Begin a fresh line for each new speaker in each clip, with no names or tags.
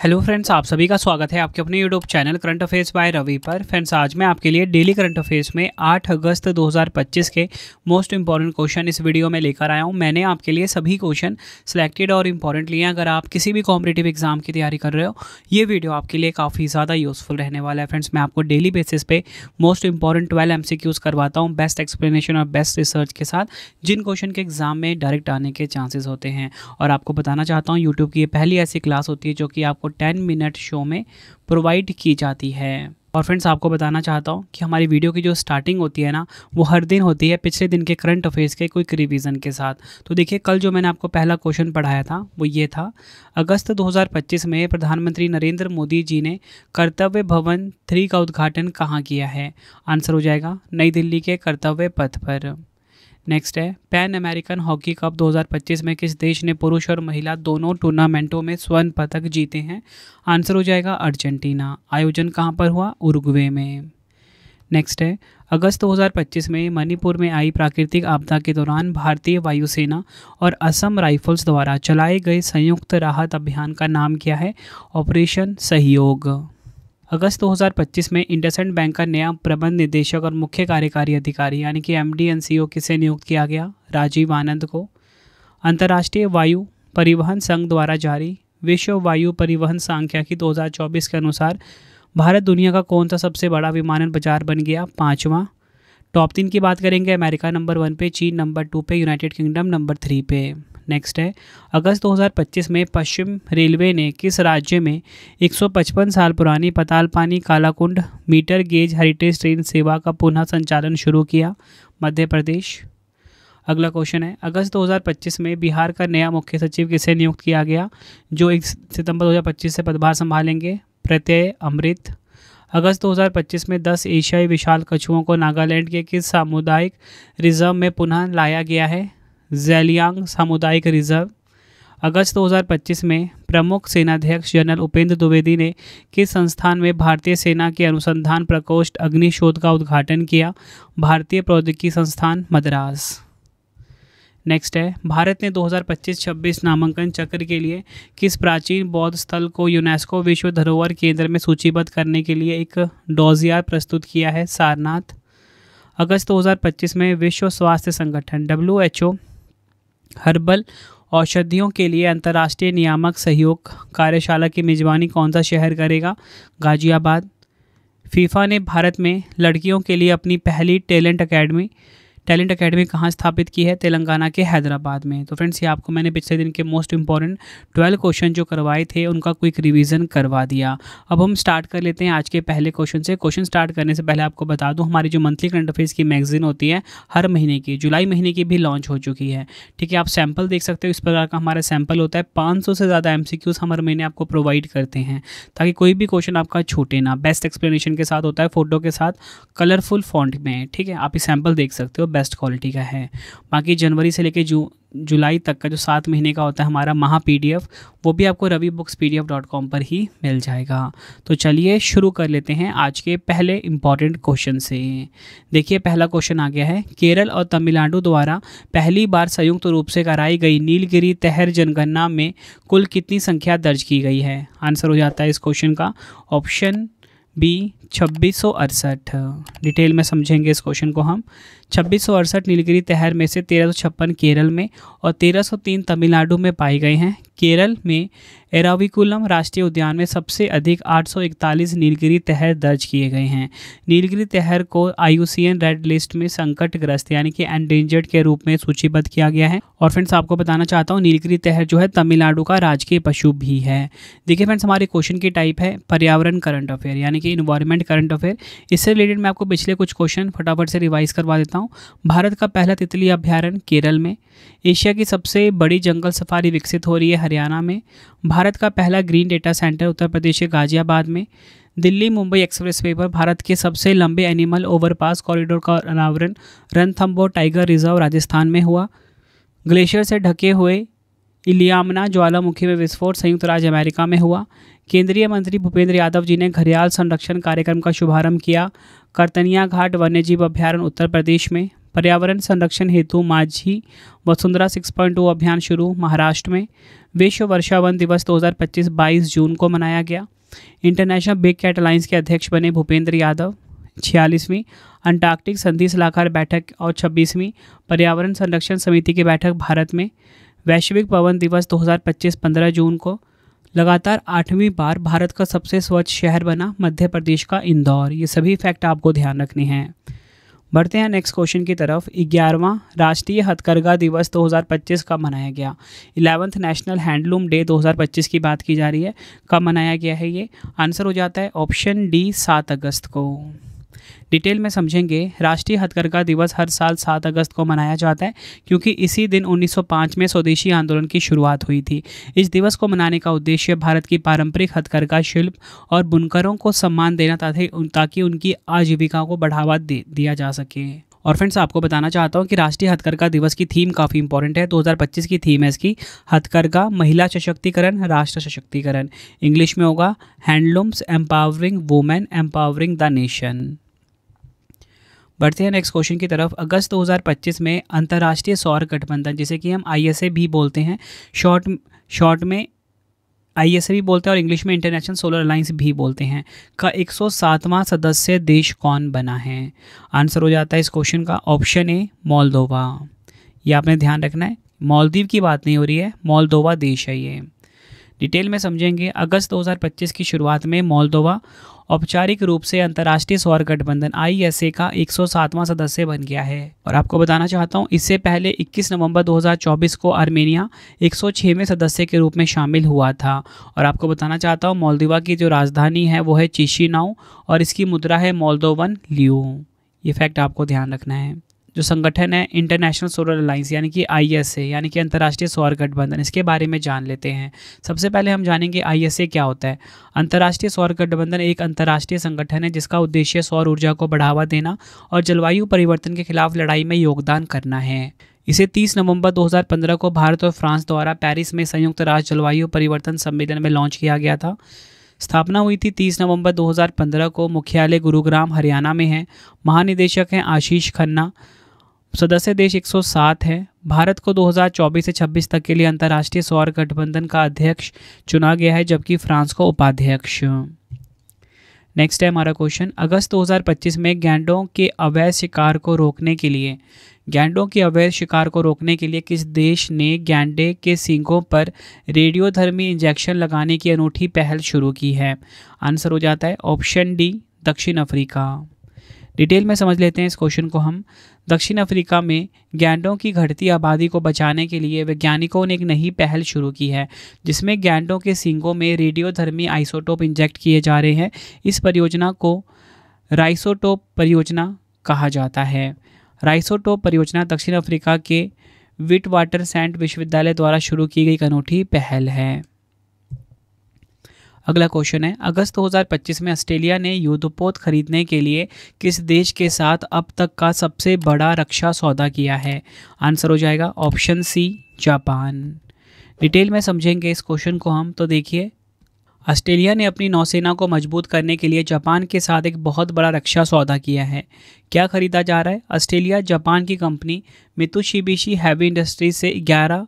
Hello friends, आप सभी का स्वागत है आपके अपने YouTube channel current affairs by Ravi पर। फ्रेंड्स, आज मैं आपके लिए डेली करंट अफेयर्स में 8 अगस्त 2025 के मोस्ट इंपॉर्टेंट क्वेश्चन इस वीडियो में लेकर आया हूं। मैंने आपके लिए सभी क्वेश्चन सिलेक्टेड और इंपॉर्टेंट लिए हैं। अगर आप किसी भी कॉम्पिटिटिव एग्जाम की तैयारी कर रहे हो, ये वीडियो आपके लिए काफ़ी ज़्यादा यूजफुल रहने वाला है। फ्रेंड्स, मैं आपको डेली बेसिस पे मोस्ट इंपॉर्टेंट 12 MCQs करवाता हूँ बेस्ट एक्सप्लेनेशन और बेस्ट रिसर्च के साथ, जिन क्वेश्चन के एग्जाम में डायरेक्ट आने के चांसेस होते हैं। और आपको बताना चाहता हूँ, यूट्यूब की ये पहली ऐसी क्लास होती है जो कि आपको 10 मिनट शो में प्रोवाइड की जाती है। और फ्रेंड्स, आपको बताना चाहता हूँ कि हमारी वीडियो की जो स्टार्टिंग होती है ना, वो हर दिन होती है पिछले दिन के करंट अफेयर्स के क्विक रिवीजन के साथ। तो देखिए, कल जो मैंने आपको पहला क्वेश्चन पढ़ाया था वो ये था, अगस्त 2025 में प्रधानमंत्री नरेंद्र मोदी जी ने कर्तव्य भवन 3 का उद्घाटन कहाँ किया है? आंसर हो जाएगा नई दिल्ली के कर्तव्य पथ पर। नेक्स्ट है, पैन अमेरिकन हॉकी कप 2025 में किस देश ने पुरुष और महिला दोनों टूर्नामेंटों में स्वर्ण पदक जीते हैं? आंसर हो जाएगा अर्जेंटीना। आयोजन कहाँ पर हुआ? उरुग्वे में। नेक्स्ट है, अगस्त 2025 में मणिपुर में आई प्राकृतिक आपदा के दौरान भारतीय वायुसेना और असम राइफल्स द्वारा चलाए गए संयुक्त राहत अभियान का नाम क्या है? ऑपरेशन सहयोग। अगस्त 2025 में इंडसइंड बैंक का नया प्रबंध निदेशक और मुख्य कार्यकारी अधिकारी यानी कि MD and CEO किसे नियुक्त किया गया? राजीव आनंद को। अंतर्राष्ट्रीय वायु परिवहन संघ द्वारा जारी विश्व वायु परिवहन सांख्यिकी 2024 के अनुसार भारत दुनिया का कौन सा सबसे बड़ा विमानन बाजार बन गया? 5वां। टॉप 3 की बात करेंगे, अमेरिका नंबर 1 पे, चीन नंबर 2 पे, यूनाइटेड किंगडम नंबर 3 पे। नेक्स्ट है, अगस्त 2025 में पश्चिम रेलवे ने किस राज्य में 155 साल पुरानी Patalpani Kalakund meter gauge heritage train सेवा का पुनः संचालन शुरू किया? मध्य प्रदेश। अगला क्वेश्चन है, अगस्त 2025 में बिहार का नया मुख्य सचिव किसे नियुक्त किया गया, जो 1 सितंबर 2025 से पदभार संभालेंगे? प्रत्यय अमृत। अगस्त 2025 में 10 एशियाई विशाल कछुओं को नागालैंड के किस सामुदायिक रिजर्व में पुनः लाया गया है? ज़ेलियांग सामुदायिक रिजर्व। अगस्त 2025 में प्रमुख सेनाध्यक्ष जनरल उपेंद्र द्विवेदी ने किस संस्थान में भारतीय सेना के अनुसंधान प्रकोष्ठ अग्निशोध का उद्घाटन किया? भारतीय प्रौद्योगिकी संस्थान मद्रास। नेक्स्ट है, भारत ने 2025-26 नामांकन चक्र के लिए किस प्राचीन बौद्ध स्थल को यूनेस्को विश्व धरोहर केंद्र में सूचीबद्ध करने के लिए एक डोजियर प्रस्तुत किया है? सारनाथ। अगस्त 2025 में विश्व स्वास्थ्य संगठन WHO हर्बल औषधियों के लिए अंतर्राष्ट्रीय नियामक सहयोग कार्यशाला की मेजबानी कौन सा शहर करेगा? गाजियाबाद। फीफा ने भारत में लड़कियों के लिए अपनी पहली टैलेंट अकेडमी कहाँ स्थापित की है? तेलंगाना के हैदराबाद में। तो फ्रेंड्स, ये आपको मैंने पिछले दिन के मोस्ट इंपॉर्टेंट 12 क्वेश्चन जो करवाए थे उनका क्विक रिवीजन करवा दिया। अब हम स्टार्ट कर लेते हैं आज के पहले क्वेश्चन से। क्वेश्चन स्टार्ट करने से पहले आपको बता दूं, हमारी जो मंथली करंट अफेयर्स की मैगजीन होती है हर महीने की, जुलाई महीने की भी लॉन्च हो चुकी है। ठीक है, आप सैम्पल देख सकते हो, इस प्रकार का हमारा सैम्पल होता है। 500 से ज़्यादा MCQs हम हर महीने आपको प्रोवाइड करते हैं ताकि कोई भी क्वेश्चन आपका छूटे ना। बेस्ट एक्सप्लेनेशन के साथ होता है, फोटो के साथ, कलरफुल फॉन्ट में। ठीक है, आप ये सैम्पल देख सकते हो, बेस्ट क्वालिटी का है। बाकी जनवरी से लेकर जुलाई तक का जो 7 महीने का होता है हमारा महा PDF, वो भी आपको ravibookspdf.com पर ही मिल जाएगा। तो चलिए शुरू कर लेते हैं आज के पहले इंपॉर्टेंट क्वेश्चन से। देखिए, पहला क्वेश्चन आ गया है, केरल और तमिलनाडु द्वारा पहली बार संयुक्त रूप से कराई गई नीलगिरी तहर जनगणना में कुल कितनी संख्या दर्ज की गई है? आंसर हो जाता है इस क्वेश्चन का ऑप्शन बी 2668। डिटेल में समझेंगे इस क्वेश्चन को हम। 2668 नीलगिरी तहर में से 1356 केरल में और 1303 तमिलनाडु में पाए गए हैं। केरल में एराविकुलम राष्ट्रीय उद्यान में सबसे अधिक 841 नीलगिरी तहर दर्ज किए गए हैं। नीलगिरी तहर को IUCN रेड लिस्ट में संकटग्रस्त यानी कि एंडेंजर्ड के रूप में सूचीबद्ध किया गया है। और फ्रेंड्स, आपको बताना चाहता हूँ, नीलगिरी तहर जो है तमिलनाडु का राजकीय पशु भी है। देखिए फ्रेंड्स, हमारे क्वेश्चन की टाइप है पर्यावरण करंट अफेयर यानी कि इन्वायरमेंट करंट अफेयर। इससे रिलेटेड मैं आपको पिछले कुछ क्वेश्चन फटाफट से रिवाइज करवा देता हूँ। भारत का पहला तितली अभ्यारण्य केरल में। एशिया की सबसे बड़ी जंगल सफारी विकसित हो रही है हरियाणा में। भारत का पहला green data centre Uttar Pradesh के गाजियाबाद में। दिल्ली मुंबई एक्सप्रेसवे पर भारत के सबसे लंबे एनिमल ओवरपास कॉरिडोर का अनावरण रणथंबोर टाइगर रिजर्व राजस्थान में हुआ। ग्लेशियर से ढके हुए इलियामना ज्वालामुखी में विस्फोट संयुक्त राज्य अमेरिका में हुआ। केंद्रीय मंत्री भूपेंद्र यादव जी ने घड़ियाल संरक्षण कार्यक्रम का शुभारंभ किया। करतनिया घाट वन्यजीव अभ्यारण्य उत्तर प्रदेश में। पर्यावरण संरक्षण हेतु माझी वसुंधरा 6.0 अभियान शुरू महाराष्ट्र में। विश्व वर्षा वन दिवस 2025 22 जून को मनाया गया। इंटरनेशनल बिग कैट अलायंस के अध्यक्ष बने भूपेंद्र यादव। 46वीं अंटार्कटिक संधि सलाहकार बैठक और 26वीं पर्यावरण संरक्षण समिति की बैठक भारत में। वैश्विक पवन दिवस 2025 15 जून को। लगातार 8वीं बार भारत का सबसे स्वच्छ शहर बना मध्य प्रदेश का इंदौर। ये सभी फैक्ट आपको ध्यान रखने हैं। बढ़ते हैं नेक्स्ट क्वेश्चन की तरफ। 11वां राष्ट्रीय हथकरघा दिवस 2025 कब मनाया गया? 11th नेशनल हैंडलूम डे 2025 की बात की जा रही है। कब मनाया गया है ये? आंसर हो जाता है ऑप्शन डी 7 अगस्त को। डिटेल में समझेंगे। राष्ट्रीय हथकरघा दिवस हर साल 7 अगस्त को मनाया जाता है क्योंकि इसी दिन 1905 में स्वदेशी आंदोलन की शुरुआत हुई थी। इस दिवस को मनाने का उद्देश्य भारत की पारंपरिक हथकरघा शिल्प और बुनकरों को सम्मान देना ताकि उनकी आजीविका को बढ़ावा दिया जा सके। और फ्रेंड्स, आपको बताना चाहता हूँ कि राष्ट्रीय हथकरघा दिवस की थीम काफ़ी इंपॉर्टेंट है। 2025 की थीम है इसकी हथकरघा महिला सशक्तिकरण राष्ट्र सशक्तिकरण। इंग्लिश में होगा handlooms empowering women empowering the nation. बढ़ते हैं नेक्स्ट क्वेश्चन की तरफ। अगस्त 2025 में अंतर्राष्ट्रीय सौर गठबंधन, जिसे कि हम ISA भी बोलते हैं, शॉर्ट में ISA भी बोलते हैं और इंग्लिश में इंटरनेशनल सोलर अलायंस भी बोलते हैं, का 107वां सदस्य देश कौन बना है? आंसर हो जाता है इस क्वेश्चन का ऑप्शन ए मोल्दोवा। ये आपने ध्यान रखना है, मालदीव की बात नहीं हो रही है, मोल्दोवा देश है ये। डिटेल में समझेंगे। अगस्त 2025 की शुरुआत में मोल्दोवा औपचारिक रूप से अंतर्राष्ट्रीय सौर गठबंधन ISA का 107वां सदस्य बन गया है। और आपको बताना चाहता हूं, इससे पहले 21 नवंबर 2024 को आर्मेनिया 106वें सदस्य के रूप में शामिल हुआ था। और आपको बताना चाहता हूं, मोल्दोवा की जो राजधानी है वो है चिशिनाउ और इसकी मुद्रा है मोल्दोवन ल्यू। ये फैक्ट आपको ध्यान रखना है। जो संगठन है इंटरनेशनल सोलर अलायंस यानी कि ISA यानी कि अंतर्राष्ट्रीय सौर गठबंधन, इसके बारे में जान लेते हैं। सबसे पहले हम जानेंगे ISA क्या होता है। अंतर्राष्ट्रीय सौर गठबंधन एक अंतर्राष्ट्रीय संगठन है जिसका उद्देश्य सौर ऊर्जा को बढ़ावा देना और जलवायु परिवर्तन के खिलाफ लड़ाई में योगदान करना है। इसे 30 नवंबर 2015 को भारत और फ्रांस द्वारा पेरिस में संयुक्त राष्ट्र जलवायु परिवर्तन सम्मेलन में लॉन्च किया गया था। स्थापना हुई थी 30 नवंबर 2015 को। मुख्यालय गुरुग्राम हरियाणा में है। महानिदेशक हैं आशीष खन्ना। सदस्य देश 107 है। भारत को 2024 से 26 तक के लिए अंतर्राष्ट्रीय सौर गठबंधन का अध्यक्ष चुना गया है, जबकि फ्रांस को उपाध्यक्ष। नेक्स्ट है हमारा क्वेश्चन। अगस्त 2025 में गैंडों के अवैध शिकार को रोकने के लिए किस देश ने गैंडे के सींगों पर रेडियोधर्मी इंजेक्शन लगाने की अनूठी पहल शुरू की है? आंसर हो जाता है ऑप्शन डी दक्षिण अफ्रीका। डिटेल में समझ लेते हैं इस क्वेश्चन को हम। दक्षिण अफ्रीका में गैंडों की घटती आबादी को बचाने के लिए वैज्ञानिकों ने एक नई पहल शुरू की है, जिसमें गैंडों के सींगों में रेडियोधर्मी आइसोटोप इंजेक्ट किए जा रहे हैं। इस परियोजना को राइसोटोप परियोजना कहा जाता है। राइसोटोप परियोजना दक्षिण अफ्रीका के विटवाटरसैंड विश्वविद्यालय द्वारा शुरू की गई एक अनूठी पहल है। अगला क्वेश्चन है। अगस्त 2025 में ऑस्ट्रेलिया ने युद्धपोत खरीदने के लिए किस देश के साथ अब तक का सबसे बड़ा रक्षा सौदा किया है? आंसर हो जाएगा ऑप्शन सी जापान। डिटेल में समझेंगे इस क्वेश्चन को हम। तो देखिए, ऑस्ट्रेलिया ने अपनी नौसेना को मजबूत करने के लिए जापान के साथ एक बहुत बड़ा रक्षा सौदा किया है। क्या खरीदा जा रहा है? ऑस्ट्रेलिया जापान की कंपनी मित्सुबिशी हैवी इंडस्ट्रीज से 11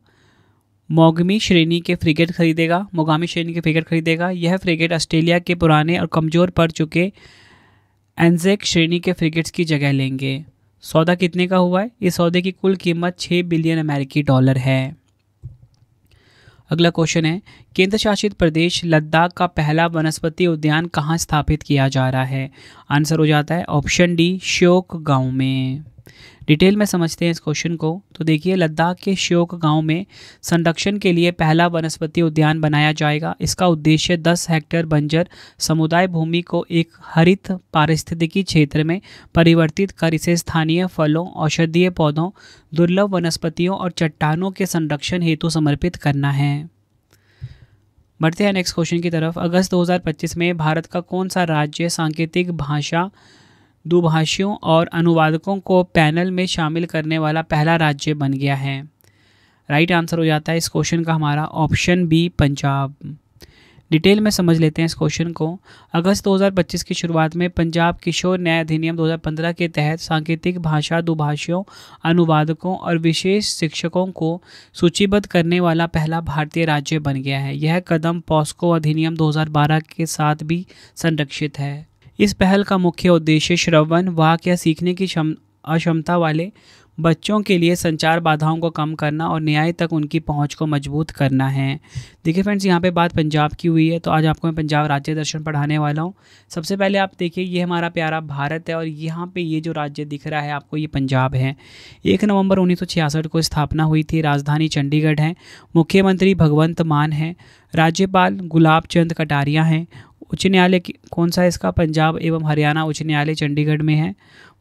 मोगामी श्रेणी के फ्रिगेट खरीदेगा। यह फ्रिगेट ऑस्ट्रेलिया के पुराने और कमज़ोर पड़ चुके एंजेक श्रेणी के फ्रिगेट्स की जगह लेंगे। सौदा कितने का हुआ है? इस सौदे की कुल कीमत 6 बिलियन अमेरिकी डॉलर है। अगला क्वेश्चन है। केंद्र शासित प्रदेश लद्दाख का पहला वनस्पति उद्यान कहाँ स्थापित किया जा रहा है? आंसर हो जाता है ऑप्शन डी श्योक गांव में। डिटेल में समझते हैं इस क्वेश्चन को। तो देखिए, लद्दाख के श्योक गांव में संरक्षण के लिए पहला वनस्पति उद्यान बनाया जाएगा। इसका उद्देश्य 10 हेक्टेयर बंजर समुदाय भूमि को एक हरित पारिस्थितिकी क्षेत्र में परिवर्तित कर इसे स्थानीय फलों, औषधीय पौधों, दुर्लभ वनस्पतियों और चट्टानों के संरक्षण हेतु समर्पित करना है। बढ़ते हैं नेक्स्ट क्वेश्चन की तरफ। अगस्त 2025 में भारत का कौन सा राज्य सांकेतिक भाषा दुभाषियों और अनुवादकों को पैनल में शामिल करने वाला पहला राज्य बन गया है? राइट आंसर हो जाता है इस क्वेश्चन का हमारा ऑप्शन बी पंजाब। डिटेल में समझ लेते हैं इस क्वेश्चन को। अगस्त 2025 की शुरुआत में पंजाब किशोर न्याय अधिनियम 2015 के तहत सांकेतिक भाषा दुभाषियों, अनुवादकों और विशेष शिक्षकों को सूचीबद्ध करने वाला पहला भारतीय राज्य बन गया है। यह कदम पॉस्को अधिनियम 2012 के साथ भी संरक्षित है। इस पहल का मुख्य उद्देश्य श्रवण, वाक या सीखने की अक्षमता वाले बच्चों के लिए संचार बाधाओं को कम करना और न्याय तक उनकी पहुंच को मजबूत करना है। देखिए फ्रेंड्स, यहाँ पे बात पंजाब की हुई है, तो आज आपको मैं पंजाब राज्य दर्शन पढ़ाने वाला हूँ। सबसे पहले आप देखिए, ये हमारा प्यारा भारत है और यहाँ पे ये जो राज्य दिख रहा है आपको, ये पंजाब है। 1 नवंबर 1966 को स्थापना हुई थी। राजधानी चंडीगढ़ है। मुख्यमंत्री भगवंत मान है। राज्यपाल गुलाब चंद कटारिया हैं। उच्च न्यायालय कौन सा है इसका? पंजाब एवं हरियाणा उच्च न्यायालय चंडीगढ़ में है।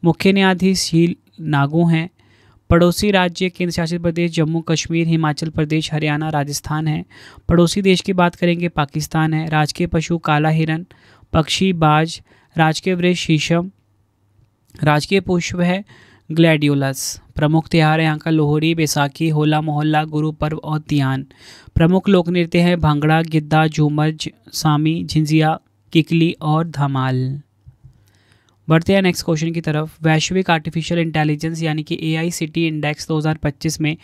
मुख्य न्यायाधीश शील नागू हैं। पड़ोसी राज्य केंद्र शासित प्रदेश जम्मू कश्मीर, हिमाचल प्रदेश, हरियाणा, राजस्थान है। पड़ोसी देश की बात करेंगे, पाकिस्तान है। राजकीय पशु काला हिरन, पक्षी बाज, राजकीय वृक्ष शीशम, राजकीय पुष्प है ग्लैडियोलस। प्रमुख त्यौहार है यहाँ का लोहड़ी, बैसाखी, होला मोहल्ला, गुरु पर्व और तियान। प्रमुख लोक नृत्य हैं भांगड़ा, गिद्धा, झूमर, सामी, झिंझिया, किकली और धमाल। बढ़ते हैं नेक्स्ट क्वेश्चन की तरफ। वैश्विक आर्टिफिशियल इंटेलिजेंस यानी कि AICTE इंडेक्स 2025 में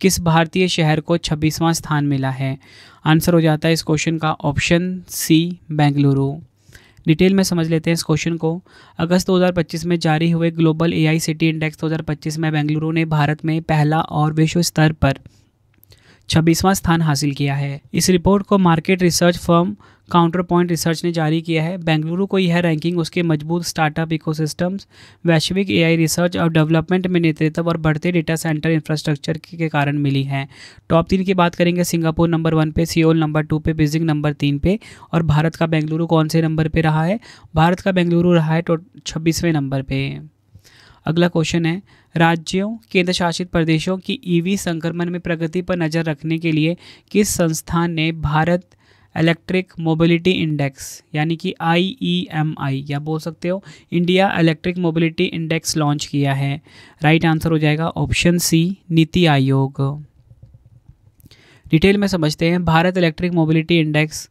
किस भारतीय शहर को 26वां स्थान मिला है? आंसर हो जाता है इस क्वेश्चन का ऑप्शन सी, बेंगलुरु। डिटेल में समझ लेते हैं इस क्वेश्चन को। अगस्त 2025 में जारी हुए ग्लोबल AICTE इंडेक्स 2025 में बेंगलुरु ने भारत में पहला और विश्व स्तर पर 26वां स्थान हासिल किया है। इस रिपोर्ट को market research firm counter point research ने जारी किया है। बेंगलुरु को यह रैंकिंग उसके मजबूत स्टार्टअप इकोसिस्टम्स, वैश्विक AI रिसर्च और डेवलपमेंट में नेतृत्व और बढ़ते डेटा सेंटर इंफ्रास्ट्रक्चर के कारण मिली है। टॉप 3 की बात करेंगे, सिंगापुर नंबर 1 पे, सियोल नंबर 2 पे, बीजिंग नंबर 3 पे और भारत का बेंगलुरु कौन से नंबर पे रहा है? भारत का बेंगलुरु रहा है 26वें नंबर पे। अगला क्वेश्चन है, राज्यों केंद्र शासित प्रदेशों की EV संक्रमण में प्रगति पर नज़र रखने के लिए किस संस्थान ने भारत इलेक्ट्रिक मोबिलिटी इंडेक्स यानी कि IEMI या बोल सकते हो India electric mobility index launch किया है? राइट आंसर हो जाएगा option C, NITI Aayog. Detail में समझते हैं। भारत इलेक्ट्रिक मोबिलिटी इंडेक्स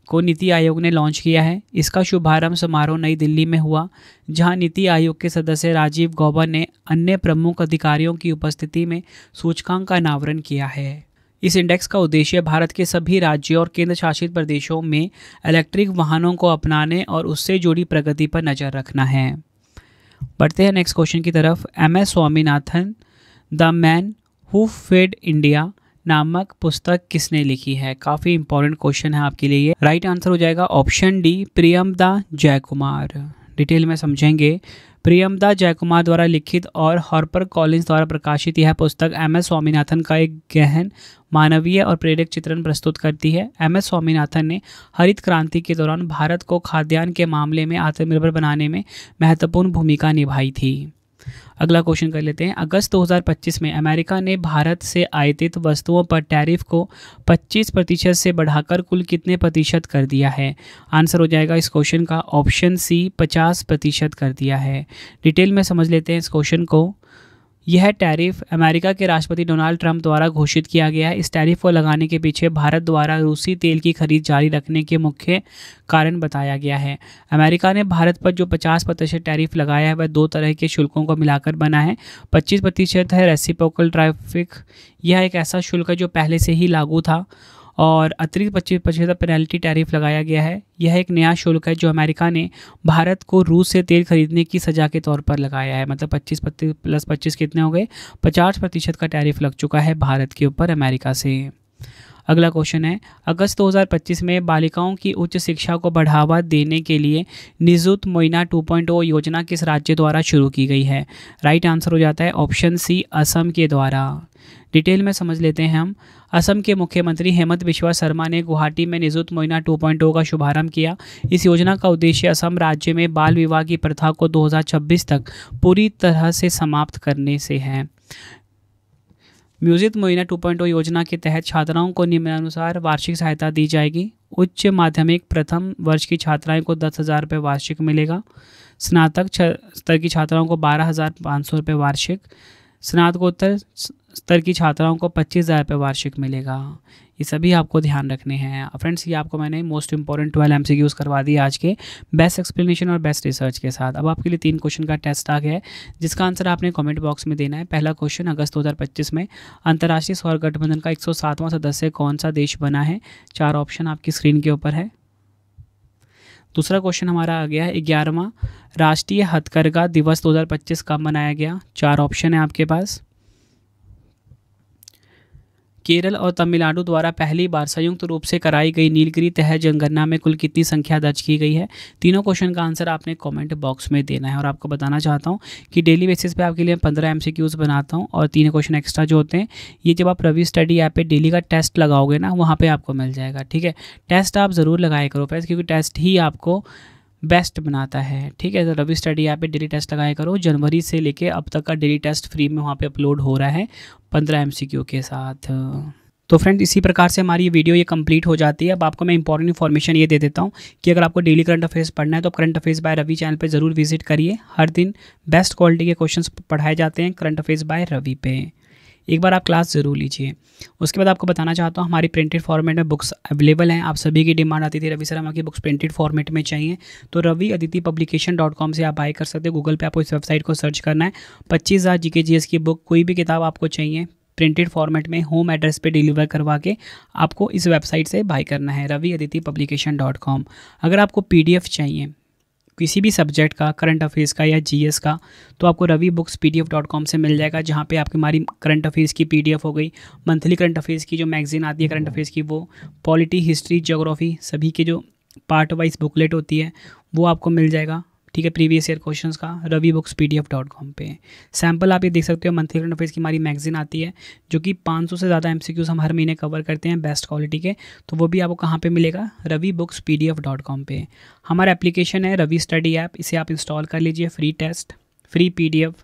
को नीति आयोग ने लॉन्च किया है। इसका शुभारंभ समारोह नई दिल्ली में हुआ, जहां नीति आयोग के सदस्य राजीव गौबा ने अन्य प्रमुख अधिकारियों की उपस्थिति में सूचकांक का अनावरण किया है। इस इंडेक्स का उद्देश्य भारत के सभी राज्यों और केंद्र शासित प्रदेशों में इलेक्ट्रिक वाहनों को अपनाने और उससे जुड़ी प्रगति पर नज़र रखना है। बढ़ते हैं नेक्स्ट क्वेश्चन की तरफ। MS Swaminathan the man who fed India नामक पुस्तक किसने लिखी है? काफ़ी इंपॉर्टेंट क्वेश्चन है आपके लिए। राइट आंसर हो जाएगा option D, Priyamda Jaikumar. Detail में समझेंगे। प्रियमदा जयकुमार द्वारा लिखित और हार्पर कॉलिंस द्वारा प्रकाशित यह पुस्तक MS स्वामीनाथन का एक गहन मानवीय और प्रेरक चित्रण प्रस्तुत करती है। MS स्वामीनाथन ने हरित क्रांति के दौरान भारत को खाद्यान्न के मामले में आत्मनिर्भर बनाने में महत्वपूर्ण भूमिका निभाई थी। अगला क्वेश्चन कर लेते हैं। अगस्त 2025 में अमेरिका ने भारत से आयातित वस्तुओं पर टैरिफ को 25% से बढ़ाकर कुल कितने प्रतिशत कर दिया है? आंसर हो जाएगा इस क्वेश्चन का ऑप्शन सी, 50% कर दिया है। डिटेल में समझ लेते हैं इस क्वेश्चन को। यह टैरिफ अमेरिका के राष्ट्रपति डोनाल्ड ट्रंप द्वारा घोषित किया गया है। इस टैरिफ को लगाने के पीछे भारत द्वारा रूसी तेल की खरीद जारी रखने के मुख्य कारण बताया गया है। अमेरिका ने भारत पर जो 50% टैरिफ लगाया है वह 2 तरह के शुल्कों को मिलाकर बना है। 25% है रेसिप्रोकल टैरिफ, यह एक ऐसा शुल्क है जो पहले से ही लागू था, और अतिरिक्त 25% पेनल्टी टैरिफ लगाया गया है। यह एक नया शुल्क है जो अमेरिका ने भारत को रूस से तेल खरीदने की सज़ा के तौर पर लगाया है। मतलब 25 + 25 कितने हो गए? 50% का टैरिफ लग चुका है भारत के ऊपर अमेरिका से। अगला क्वेश्चन है, अगस्त 2025 में बालिकाओं की उच्च शिक्षा को बढ़ावा देने के लिए निजुत मोइना 2.0 योजना किस राज्य द्वारा शुरू की गई है? राइट आंसर हो जाता है ऑप्शन सी, असम के द्वारा। डिटेल में समझ लेते हैं हम। असम के मुख्यमंत्री हेमंत बिश्वा शर्मा ने गुवाहाटी में निजुत मोइना 2.0 का शुभारंभ किया। इस योजना का उद्देश्य असम राज्य में बाल विवाह की प्रथा को 2026 तक पूरी तरह से समाप्त करने से है। निजुत मोइना 2.0 योजना के तहत छात्राओं को निम्नानुसार वार्षिक सहायता दी जाएगी। उच्च माध्यमिक प्रथम वर्ष की छात्राएं को 10,000 रुपये वार्षिक मिलेगा। स्नातक स्तर की छात्राओं को 12,500 रुपये वार्षिक। स्नातकोत्तर स्तर की छात्राओं को 25,000 रुपये वार्षिक मिलेगा। ये सभी आपको ध्यान रखने हैं फ्रेंड्स। ये आपको मैंने मोस्ट इंपॉर्टेंट 12 MCQs करवा दिए आज के बेस्ट एक्सप्लेनेशन और बेस्ट रिसर्च के साथ। अब आपके लिए 3 क्वेश्चन का टेस्ट आ गया है जिसका आंसर आपने कमेंट बॉक्स में देना है। पहला क्वेश्चन, अगस्त 2025 में अंतर्राष्ट्रीय सौर गठबंधन का 107वां सदस्य कौन सा देश बना है? 4 ऑप्शन आपकी स्क्रीन के ऊपर है। दूसरा क्वेश्चन हमारा आ गया है 11वां राष्ट्रीय हथकरघा दिवस 2025 कब मनाया गया? 4 ऑप्शन है आपके पास। केरल और तमिलनाडु द्वारा पहली बार संयुक्त रूप से कराई गई नीलगिरी तह जनगणना में कुल कितनी संख्या दर्ज की गई है? तीनों क्वेश्चन का आंसर आपने कमेंट बॉक्स में देना है। और आपको बताना चाहता हूं कि डेली बेसिस पे आपके लिए 15 MCQs बनाता हूं और 3 क्वेश्चन एक्स्ट्रा जो होते हैं ये जब आप रवि स्टडी ऐप पे डेली का टेस्ट लगाओगे ना वहाँ पर आपको मिल जाएगा। ठीक है, टेस्ट आप ज़रूर लगाया करो फ्रेंड्स, क्योंकि टेस्ट ही आपको बेस्ट बनाता है। ठीक है, तो रवि स्टडी ऐप पे डेली टेस्ट लगाया करो। जनवरी से लेके अब तक का डेली टेस्ट फ्री में वहाँ पे अपलोड हो रहा है 15 MCQ के साथ। तो फ्रेंड्स इसी प्रकार से हमारी ये वीडियो ये कंप्लीट हो जाती है। अब आपको मैं इंपॉर्टेंट इन्फॉर्मेशन ये दे देता हूँ कि अगर आपको डेली करंट अफेयर्स पढ़ना है तो current affairs by Ravi channel पे ज़रूर विजिट करिए। हर दिन बेस्ट क्वालिटी के क्वेश्चंस पढ़ाए जाते हैं करंट अफेयर्स बाय रवि पे। एक बार आप क्लास ज़रूर लीजिए। उसके बाद आपको बताना चाहता हूँ हमारी प्रिंटेड फॉर्मेट में बुक्स अवेलेबल हैं। आप सभी की डिमांड आती थी रवि सर हमारी बुक्स प्रिंटेड फॉर्मेट में चाहिए, तो रवि अदिति पब्लिकेशन.com से आप बाय कर सकते हो। गूगल पे आपको इस वेबसाइट को सर्च करना है। 25,000 GK GS की बुक कोई भी किताब आपको चाहिए प्रिंटेड फॉर्मेट में होम एड्रेस पे डिलीवर करवा के आपको इस वेबसाइट से बाय करना है रवि अदिति पब्लिकेशन.com। अगर आपको PDF चाहिए किसी भी सब्जेक्ट का, करंट अफेयर्स का या GS का, तो आपको रवि बुक्स PDF.com से मिल जाएगा, जहाँ पे आपकी हमारी करंट अफेयर्स की PDF हो गई, मंथली करंट अफेयर्स की जो मैगजीन आती है करंट अफेयर्स की वो, पॉलिटी, हिस्ट्री, ज्योग्राफी सभी के जो पार्ट वाइज बुकलेट होती है वो आपको मिल जाएगा। ठीक है, प्रीवियस ईयर क्वेश्चंस का रवि बुक्स PDF.com पे। सैम्पल आप ये देख सकते हो, मंथली करंट अफेयर्स की हमारी मैगजीन आती है जो कि 500 से ज़्यादा MCQs हम हर महीने कवर करते हैं बेस्ट क्वालिटी के, तो वो भी आपको कहाँ पे मिलेगा? रवि बुक्स PDF.com पे। हमारा एप्लीकेशन है रवि स्टडी ऐप, इसे आप इंस्टॉल कर लीजिए। फ्री टेस्ट, फ्री PDF,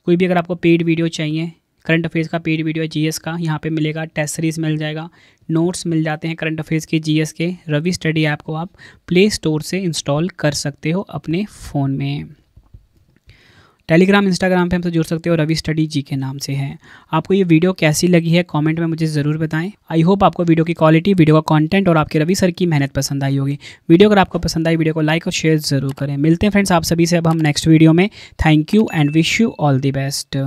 कोई भी अगर आपको पेड वीडियो चाहिए, करंट अफेयर्स का पेड वीडियो है, GS का यहाँ पे मिलेगा, टेस्ट सीरीज मिल जाएगा, नोट्स मिल जाते हैं करंट अफेयर्स के, GS के। रवि स्टडी ऐप को आप प्ले स्टोर से इंस्टॉल कर सकते हो अपने फ़ोन में। टेलीग्राम, इंस्टाग्राम पे हमसे जुड़ सकते हो, रवि स्टडी जी के नाम से है। आपको ये वीडियो कैसी लगी है कमेंट में मुझे ज़रूर बताएं। आई होप आपको वीडियो की क्वालिटी, वीडियो का कंटेंट और आपके रवि सर की मेहनत पसंद आई होगी। वीडियो अगर आपको पसंद आई वीडियो को लाइक और शेयर ज़रूर करें। मिलते हैं फ्रेंड्स आप सभी से अब हम नेक्स्ट वीडियो में। Thank you and wish you all the best.